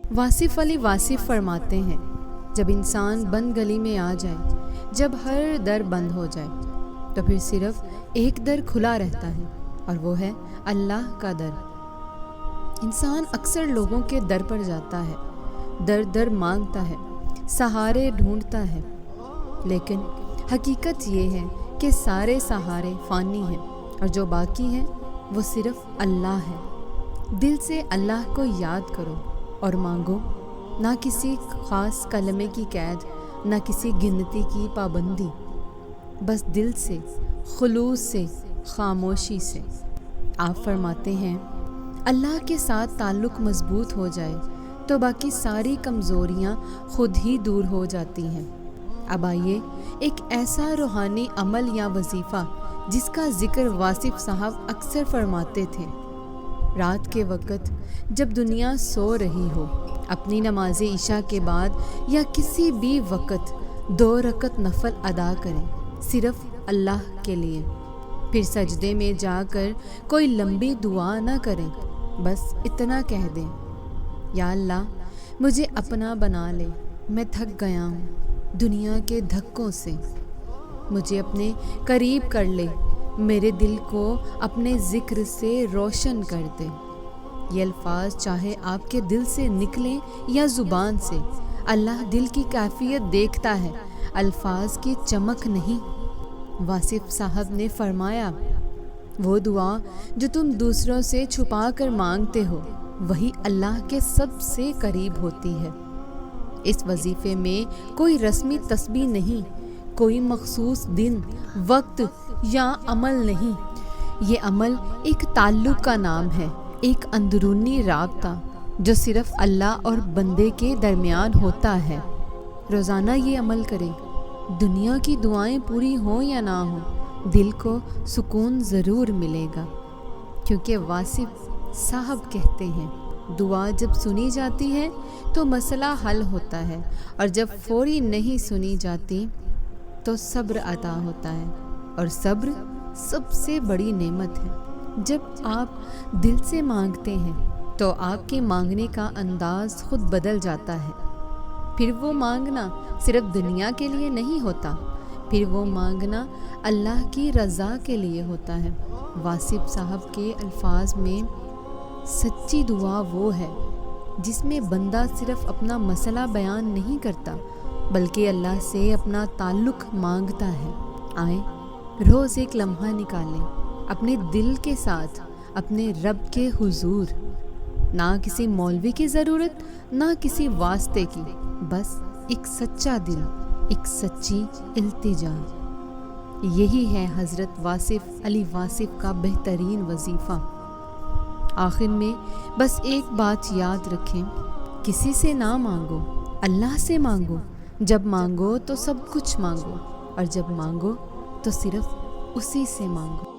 واصف علی واصف فرماتے ہیں، جب انسان بند گلی میں آ جائے، جب ہر در بند ہو جائے تو پھر صرف ایک در کھلا رہتا ہے، اور وہ ہے اللہ کا در۔ انسان اکثر لوگوں کے در پر جاتا ہے، در در مانگتا ہے، سہارے ڈھونڈتا ہے، لیکن حقیقت یہ ہے کہ سارے سہارے فانی ہیں، اور جو باقی ہیں وہ صرف اللہ ہے۔ دل سے اللہ کو یاد کرو اور مانگو، نہ کسی خاص کلمے کی قید، نہ کسی گنتی کی پابندی، بس دل سے، خلوص سے، خاموشی سے۔ آپ فرماتے ہیں، اللہ کے ساتھ تعلق مضبوط ہو جائے تو باقی ساری کمزوریاں خود ہی دور ہو جاتی ہیں۔ اب آئیے ایک ایسا روحانی عمل یا وظیفہ جس کا ذکر واصف صاحب اکثر فرماتے تھے۔ رات کے وقت جب دنیا سو رہی ہو، اپنی نماز عشاء کے بعد یا کسی بھی وقت 2 رکعت نفل ادا کریں، صرف اللہ کے لیے۔ پھر سجدے میں جا کر کوئی لمبی دعا نہ کریں، بس اتنا کہہ دیں، یا اللہ مجھے اپنا بنا لے، میں تھک گیا ہوں دنیا کے دھکوں سے، مجھے اپنے قریب کر لے، میرے دل کو اپنے ذکر سے روشن کر دے۔ یہ الفاظ چاہے آپ کے دل سے نکلیں یا زبان سے، اللہ دل کی کیفیت دیکھتا ہے، الفاظ کی چمک نہیں۔ واصف صاحب نے فرمایا، وہ دعا جو تم دوسروں سے چھپا کر مانگتے ہو وہی اللہ کے سب سے قریب ہوتی ہے۔ اس وظیفے میں کوئی رسمی تسبیح نہیں، کوئی مخصوص دن، وقت یا عمل نہیں۔ یہ عمل ایک تعلق کا نام ہے، ایک اندرونی رابطہ جو صرف اللہ اور بندے کے درمیان ہوتا ہے۔ روزانہ یہ عمل کریں، دنیا کی دعائیں پوری ہوں یا نہ ہوں، دل کو سکون ضرور ملے گا، کیونکہ واصف صاحب کہتے ہیں، دعا جب سنی جاتی ہے تو مسئلہ حل ہوتا ہے، اور جب فوری نہیں سنی جاتی تو صبر عطا ہوتا ہے، اور صبر سب سے بڑی نعمت ہے۔ جب آپ دل سے مانگتے ہیں تو آپ کے مانگنے کا انداز خود بدل جاتا ہے۔ پھر وہ مانگنا صرف دنیا کے لیے نہیں ہوتا، پھر وہ مانگنا اللہ کی رضا کے لیے ہوتا ہے۔ واصف صاحب کے الفاظ میں سچی دعا وہ ہے جس میں بندہ صرف اپنا مسئلہ بیان نہیں کرتا بلکہ اللہ سے اپنا تعلق مانگتا ہے۔ آئیں روز ایک لمحہ نکالیں اپنے دل کے ساتھ اپنے رب کے حضور، نہ کسی مولوی کی ضرورت، نہ کسی واسطے کی، بس ایک سچا دل، ایک سچی التجا۔ یہی ہے حضرت واصف علی واصف کا بہترین وظیفہ۔ آخر میں بس ایک بات یاد رکھیں، کسی سے نہ مانگو، اللہ سے مانگو۔ جب مانگو تو سب کچھ مانگو، اور جب مانگو تو صرف اسی سے مانگو۔